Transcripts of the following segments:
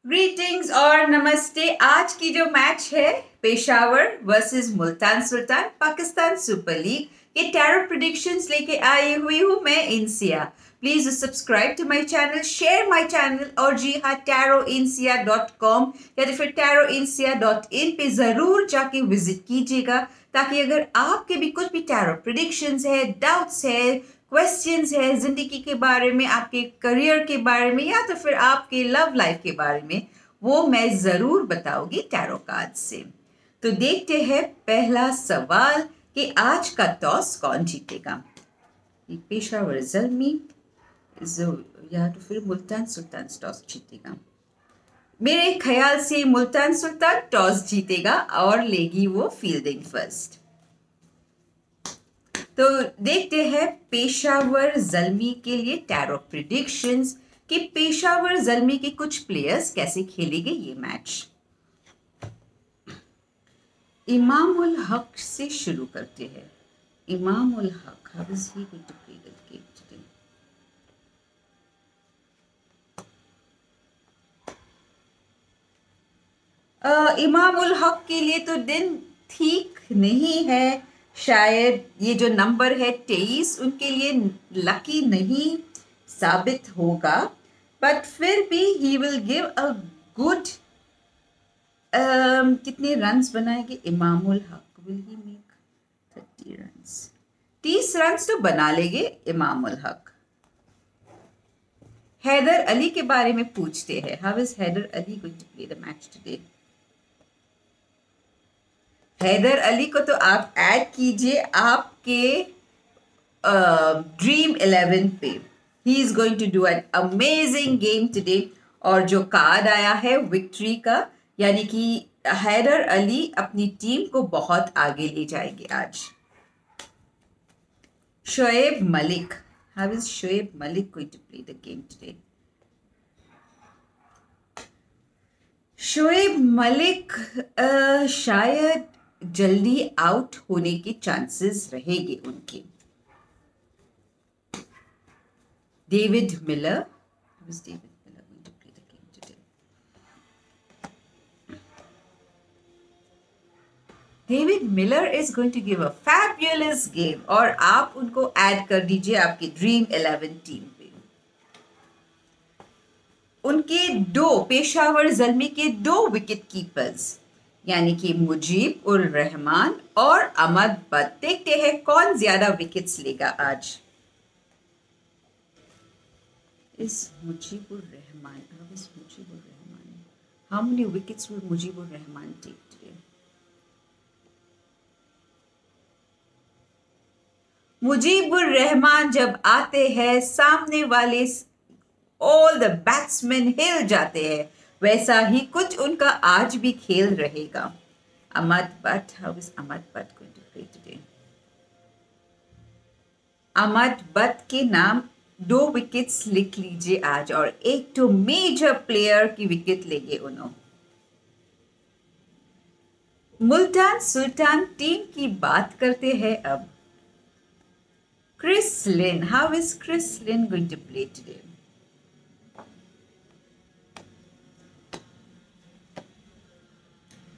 Greetings और नमस्ते। आज की जो मैच है Peshawar versus Multan Sultan Pakistan super league के टैरो प्रेडिक्शंस लेके आई हुई हूँ मैं Insiya. Please subscribe to my channel, share my channel और जी हाँ taroinsia.com या तो फिर taroinsia.in पे जरूर जाके विजिट कीजिएगा ताकि अगर आपके भी कुछ भी टैरो प्रेडिक्शंस है, डाउट्स है, क्वेश्चंस है जिंदगी के बारे में, आपके करियर के बारे में या तो फिर आपके लव लाइफ के बारे में, वो मैं जरूर बताऊंगी टैरो कार्ड से। तो देखते हैं पहला सवाल कि आज का टॉस कौन जीतेगा, पेशावर ज़ल्मी या तो फिर मुल्तान सुल्तान टॉस जीतेगा। मेरे ख्याल से मुल्तान सुल्तान टॉस जीतेगा और लेगी वो फील्डिंग फर्स्ट। तो देखते हैं पेशावर ज़ल्मी के लिए टैरो प्रेडिक्शंस कि पेशावर ज़ल्मी के कुछ प्लेयर्स कैसे खेलेंगे ये मैच। इमाम उल हक से शुरू करते हैं। Imam ul Haq, how is he going to play the game today? Imam ul हक के लिए तो दिन ठीक नहीं है, शायद ये जो नंबर है 23 उनके लिए लकी नहीं साबित होगा, बट फिर भी he will give a good. कितने रन्स बनाएंगे इमाम उल हक? Will he make 30 runs? 30 runs तो बना लेंगे इमाम उल हक। हैदर अली के बारे में पूछते हैं। How is Haider Ali going to play the match today? Haider Ali को तो आप ऐड कीजिए आपके ड्रीम 11 पे। He is going to do an amazing game today. और जो कार्ड आया है विक्ट्री का, यानी कि हैदर अली अपनी टीम को बहुत आगे ले जाएंगे आज। Shoaib Malik, how is Shoaib Malik going to play the game today? Shoaib Malik शायद जल्दी आउट होने के चांसेस रहेंगे उनके। David Miller, David Miller is going to give a fabulous game और आप उनको ऐड कर दीजिए आपकी ड्रीम 11 टीम पे। उनके दो, पेशावर ज़ल्मी के दो विकेट कीपर्स यानी कि मुजीब उर रहमान और अहमद बट। देखते हैं कौन ज्यादा विकेट्स लेगा आज। इस Mujibur Rahman, how many wickets will Mujibur Rahman take today? Mujibur Rahman जब आते हैं सामने वाले ऑल द बैट्समैन हिल जाते हैं, वैसा ही कुछ उनका आज भी खेल रहेगा। Ahmed Butt, how is Ahmed Butt going to play today? Ahmed Butt के नाम 2 विकेट्स लिख लीजिए आज और एक तो मेजर प्लेयर की विकेट लेंगे उन्होंने। मुल्तान सुल्तान टीम की बात करते हैं अब। Chris Lynn, how is Chris Lynn going to play today?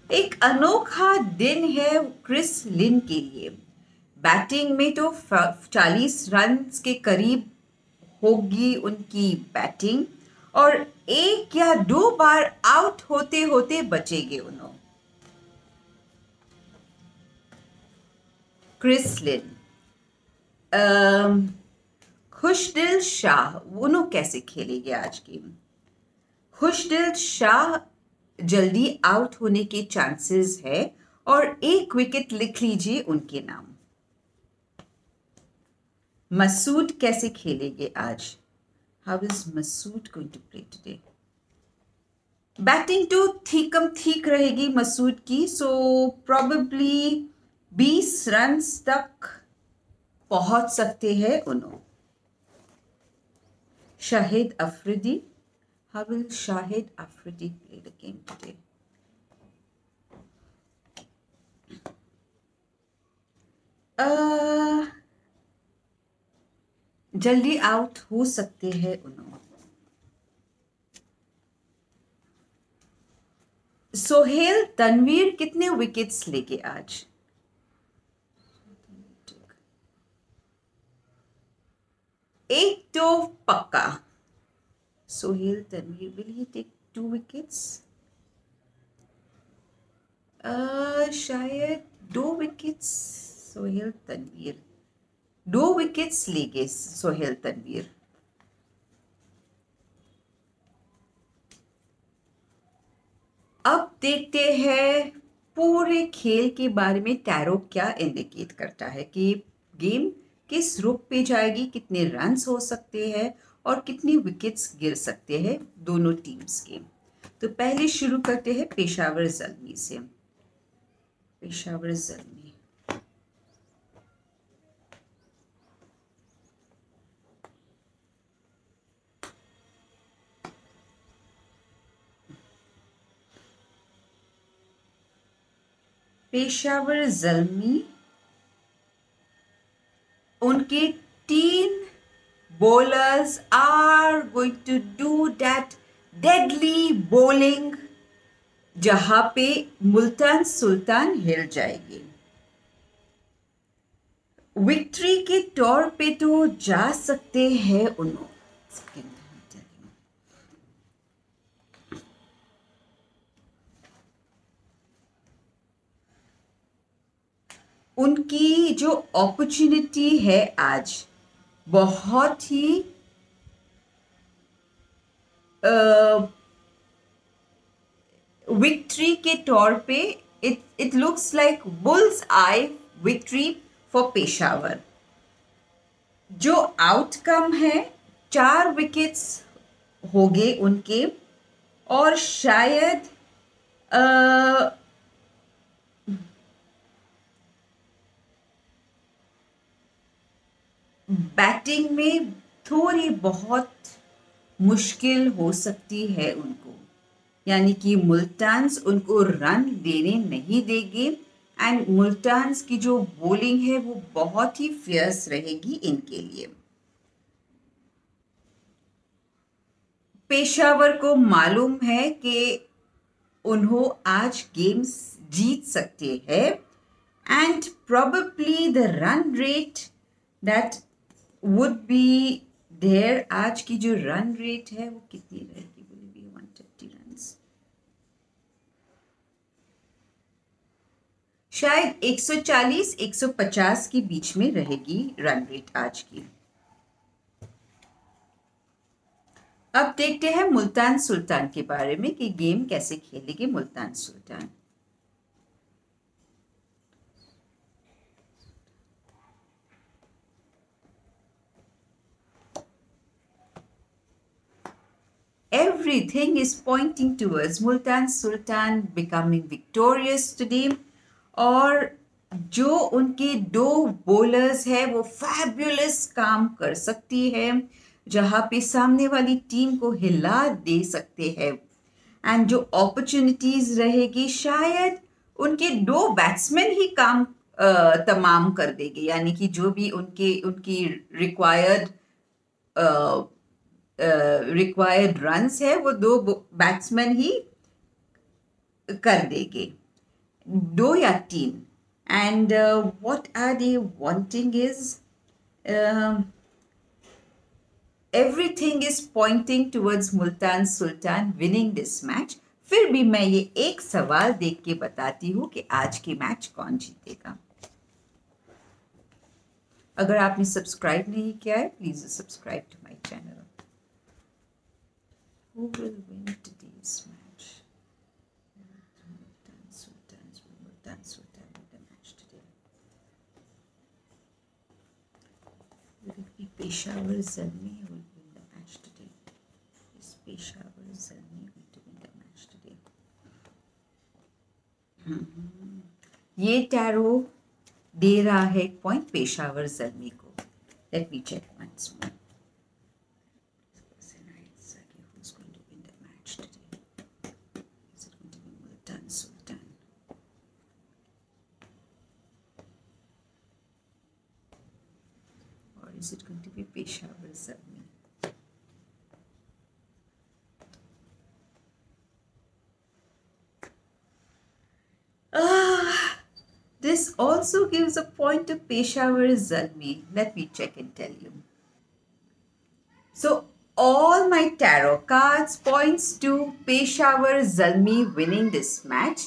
एक अनोखा दिन है क्रिस लिन के लिए। बैटिंग में तो 40 रन के करीब होगी उनकी बैटिंग और एक या 2 बार आउट होते होते बचेंगे उन्होंने। क्रिस लिन, खुशदिल शाह, उन्होंने कैसे खेलेंगे आज गेम? खुशदिल शाह जल्दी आउट होने के चांसेस है और एक विकेट लिख लीजिए उनके नाम। मसूद कैसे खेलेंगे आज? How is Masood going to play today? Batting तो ठीक रहेगी मसूद की, सो प्रोबेबली 20 रन्स तक पहुंच सकते हैं उन्होंने। Shahid Afridi, how will Shahid Afridi play the game today? जल्दी आउट हो सकते हैं उन्होंने। सोहेल तनवीर कितने विकेट्स लेके आज? एक तो पक्का। Sohail Tanvir, will he take 2 wickets? शायद 2 विकेट्स। सोहेल तनवीर 2 विकेट्स लेंगे। सोहेल तनवीर। अब देखते हैं पूरे खेल के बारे में टैरो क्या इंडिकेट करता है कि गेम किस रुख पे जाएगी, कितने रन्स हो सकते हैं और कितनी विकेट्स गिर सकते हैं दोनों टीम्स के। तो पहले शुरू करते हैं पेशावर ज़ल्मी से। पेशावर ज़ल्मी, पेशावर ज़ल्मी उनके 3 bowlers are going to do that deadly bowling जहां पे मुल्तान सुल्तान हिल जाएगी। विक्ट्री के तौर पे तो जा सकते हैं उन्होंने। उनकी जो अपॉर्चुनिटी है आज बहुत ही विक्ट्री के तौर पे it looks like bulls I victory for Peshawar. जो आउटकम है 4 विकेट्स हो गए उनके और शायद बैटिंग में थोड़ी बहुत मुश्किल हो सकती है उनको, यानी कि मुल्तान्स उनको रन देने नहीं देंगे एंड मुल्तान्स की जो बॉलिंग है वो बहुत ही फियर्स रहेगी इनके लिए। पेशावर को मालूम है कि उन्हों आज गेम्स जीत सकते हैं and probably the run rate that would be there, आज की जो रन रेट है वो कितनी रहेगी? विल बी 130 रन्स, शायद 140-150 के बीच में रहेगी रन रेट आज की। अब देखते हैं मुल्तान सुल्तान के बारे में कि गेम कैसे खेलेगी Multan Sultan. Everything is pointing towards Multan Sultan becoming victorious today और जो उनके 2 बॉलर्स है वो फैबुलस काम कर सकती है जहाँ पे सामने वाली टीम को हिला दे सकते हैं एंड जो अपॉर्चुनिटीज रहेगी शायद उनके 2 बैट्समैन ही काम तमाम कर देंगे, यानी कि जो भी उनकी रिक्वायर्ड रन्स है वो 2 बैट्समैन ही कर देंगे, 2 या 3 and what are they wanting is everything is pointing towards Multan Sultan winning this match. फिर भी मैं ये एक सवाल देख के बताती हूँ कि आज की मैच कौन जीतेगा। अगर आपने सब्सक्राइब नहीं किया है please subscribe to my channel. Who will win today's match? Multan Sultan win the match today. Will it be Peshawar Zalmi who will win the match today? Is Peshawar Zalmi going to win the match today? ये tarot दे रहा है एक point Peshawar Zalmi को। Let me check once more. Is it going to be Peshawar Zalmi? This also gives a point to Peshawar Zalmi. Let me check and tell you. So all my tarot cards points to Peshawar Zalmi winning this match.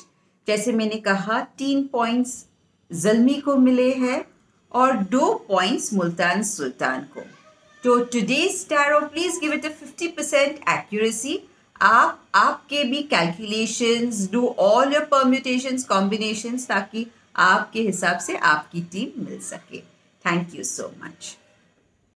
जैसे मैंने कहा 3 points Zalmi को मिले हैं और 2 points Multan Sultan को. तो today's tarot, please give it a 50% accuracy. आप आपके भी calculations, do all your permutations, combinations ताकि आपके हिसाब से आपकी टीम मिल सके. Thank you so much.